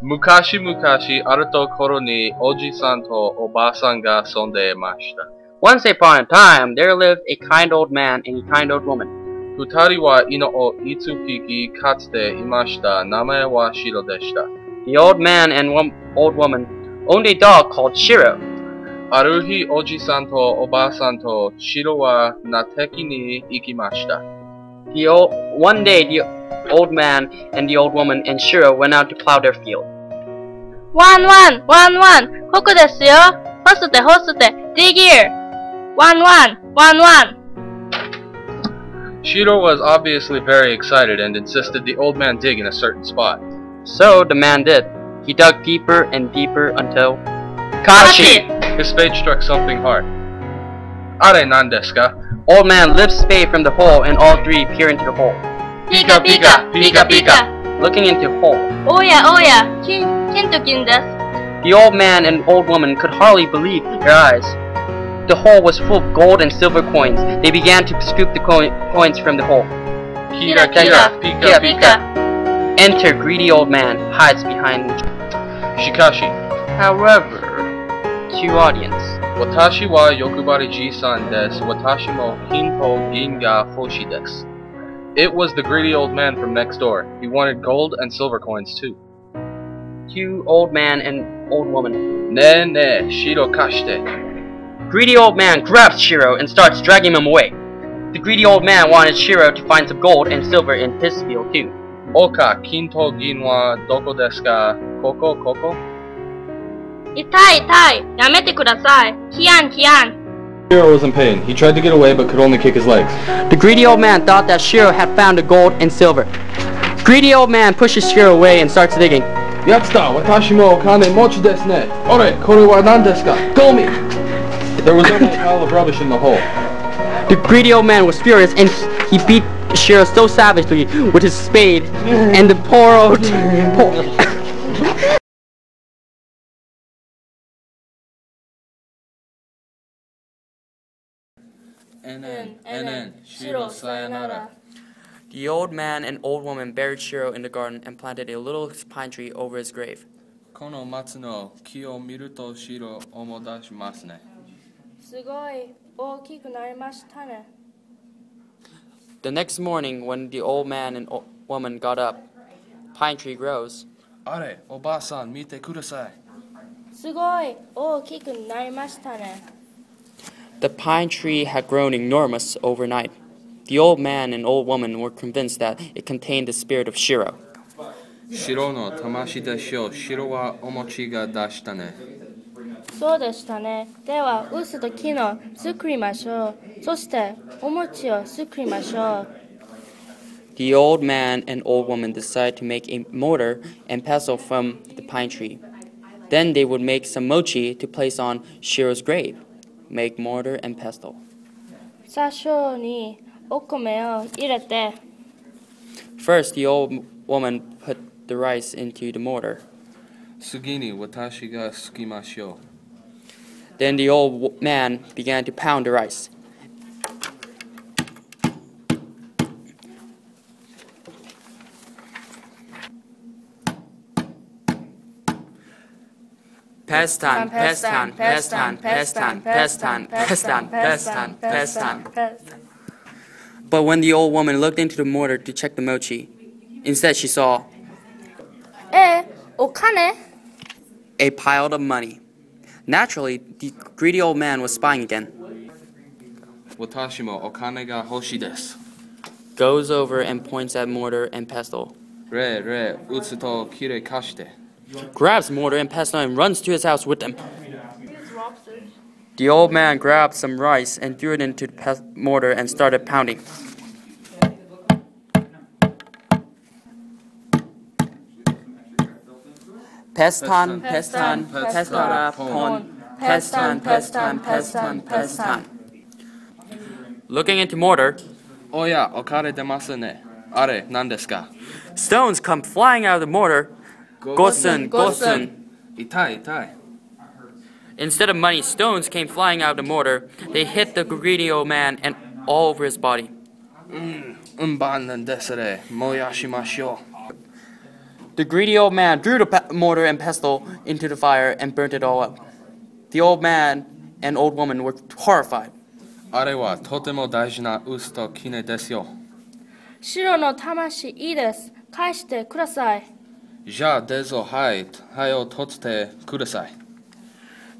Mukashi mukashi aru tokoro ni oji-san to oba-san ga sonde imashita. Once upon a time, there lived a kind old man and a kind old woman. Futari wa ino o itsupiki katsute imashita. Namae wa Shiro deshita. The old man and old woman owned a dog called Shiro. Aruhi oji-san to oba-san to Shiro wa nateki ni ikimashita. One day, the old man and the old woman and Shiro went out to plow their field. ワンワン、ワンワン、ここですよ。干して干して、dig here。ワンワン、ワンワン。Shiro was obviously very excited and insisted the old man dig in a certain spot. So the man did. He dug deeper and deeper until... Kachi! His spade struck something hard. Are nan desu ka? Old man lifts spade from the hole and all three peer into the hole. Pika pika, pika pika. Looking into the hole. おやおや、金と金です。The old man and old woman could hardly believe their eyes. The hole was full of gold and silver coins. They began to scoop the coins from the hole. Kira kira, pika pika. Enter greedy old man, hides behind Shikashi. However, cue audience. Watashi wa yokubari ji-san desu. Watashi mo kin to gin ga hoshi desu. It was the greedy old man from next door. He wanted gold and silver coins too. Cue old man and old woman. Ne, Shiro kashite. Greedy old man grabs Shiro and starts dragging him away. The greedy old man wanted Shiro to find some gold and silver in his field too. Oka, kin to gin wa doko desu ka? Koko? 痛い痛い、やめてください。キアンキアン。 Shiro was in pain. He tried to get away but could only kick his legs. The greedy old man thought that Shiro had found the gold and silver. Greedy old man pushes Shiro away and starts digging. Yatsita, watashi mo okane mochi desu ne. Ore, kore wa nan desu ka? Gomi! There was only a pile of rubbish in the hole. The greedy old man was furious and he beat Shiro so savagely with his spade and the poor old... Shiro sayonara. The old man and old woman buried Shiro in the garden and planted a little pine tree over his grave. Kono matsu no ki o miru to Shiro omodashimasu ne. すごい大きくなりましたね。 The next morning, when the old man and woman got up, pine tree grows. Are, oba-san, mite kudasai. すごい大きくなりましたね。 The pine tree had grown enormous overnight. The old man and old woman were convinced that it contained the spirit of Shiro. Shiro no tamashi desu yo. Shiro wa omochi ga dashita ne. そうでしたね。では、臼と木の作りましょう。そして、お餅を作りましょう。 The old man and old woman decided to make a mortar and pestle from the pine tree. Then they would make some mochi to place on Shiro's grave. Make mortar and pestle. 最初にお米を入れて、 First, the old woman put the rice into the mortar. 次に私がすきましょう。 Then the old man began to pound the rice. Pastime. But when the old woman looked into the mortar to check the mochi, instead she saw お金 a pile of money. Naturally, the greedy old man was spying again. 私もお金が欲しいです。 Goes over and points at mortar and pestle. 打つときれい貸して。 Grabs mortar and pestle and runs to his house with them. The old man grabbed some rice and threw it into the mortar and started pounding. Pestan. Looking into mortar. おや、お金出ますね。あれ、何ですか? Stones come flying out of the mortar. Gosun. 痛い。 Instead of money, stones came flying out of the mortar. They hit the greedy old man and all over his body. 運搬なんですね。燃やしましょう。The greedy old man threw the mortar and pestle into the fire and burnt it all up. The old man and old woman were horrified. あれはとても大事な臼と杵ですよ。白の魂いいです。返してください。じゃあどうぞはい、灰を取ってください。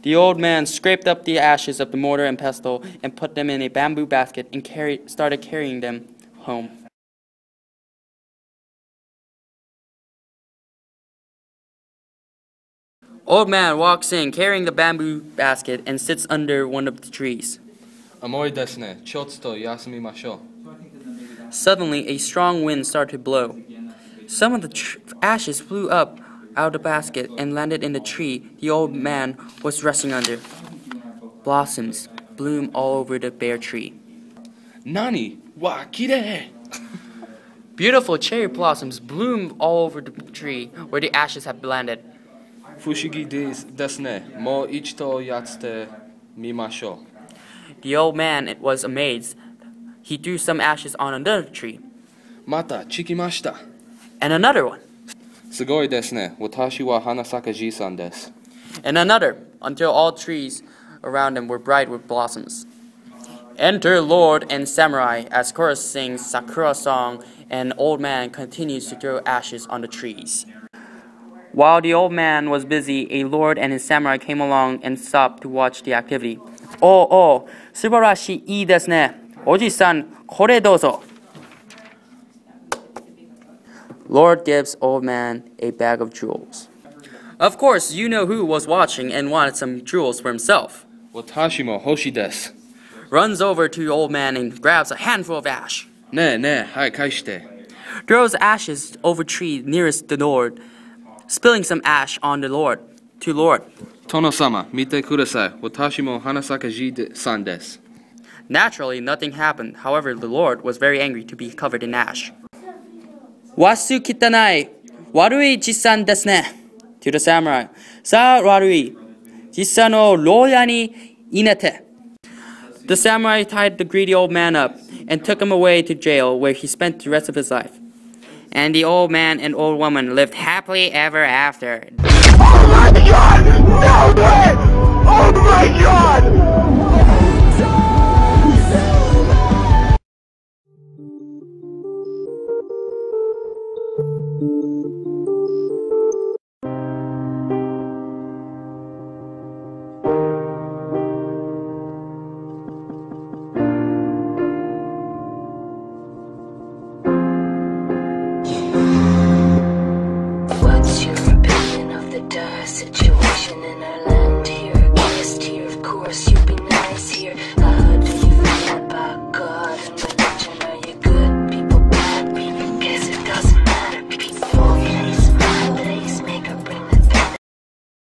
The old man scraped up the ashes of the mortar and pestle and put them in a bamboo basket and started carrying them home. Old man walks in carrying the bamboo basket and sits under one of the trees. 重いですね。ちょっと休みましょう。 Suddenly, a strong wind started to blow. Some of the ashes flew up out of the basket and landed in the tree the old man was resting under. Blossoms bloomed all over the bare tree. 何わ、きれい Beautiful cherry blossoms bloomed all over the tree where the ashes had landed. 不思議ですね。もう一度やってみましょう。 The old man was amazed. He threw some ashes on another tree. また聞きました。 And another one. すごいですね。私は花咲かじいさんです。 And another, until all trees around him were bright with blossoms. Enter Lord and Samurai as chorus sings Sakura song and old man continues to throw ashes on the trees. While the old man was busy, a lord and his samurai came along and stopped to watch the activity. Oh, 素晴らしいですね。おじさん、これどうぞ。 Lord gives old man a bag of jewels. Of course, you know who was watching and wanted some jewels for himself. 私も欲しいです。 Runs over to the old man and grabs a handful of ash. ねえねえ、はい返して。 Throws ashes over tree nearest the Lord, spilling some ash on the Lord. To Lord. 殿様、見てください。私も花咲かじいさんです。 Naturally, nothing happened. However, the Lord was very angry to be covered in ash. Wasu kitanai. Warui jisan desu ne. To the samurai. Sa warui. Jisa no roya ni inete. The samurai tied the greedy old man up and took him away to jail where he spent the rest of his life. And the old man and old woman lived happily ever after. Oh my God! No way! Oh my God!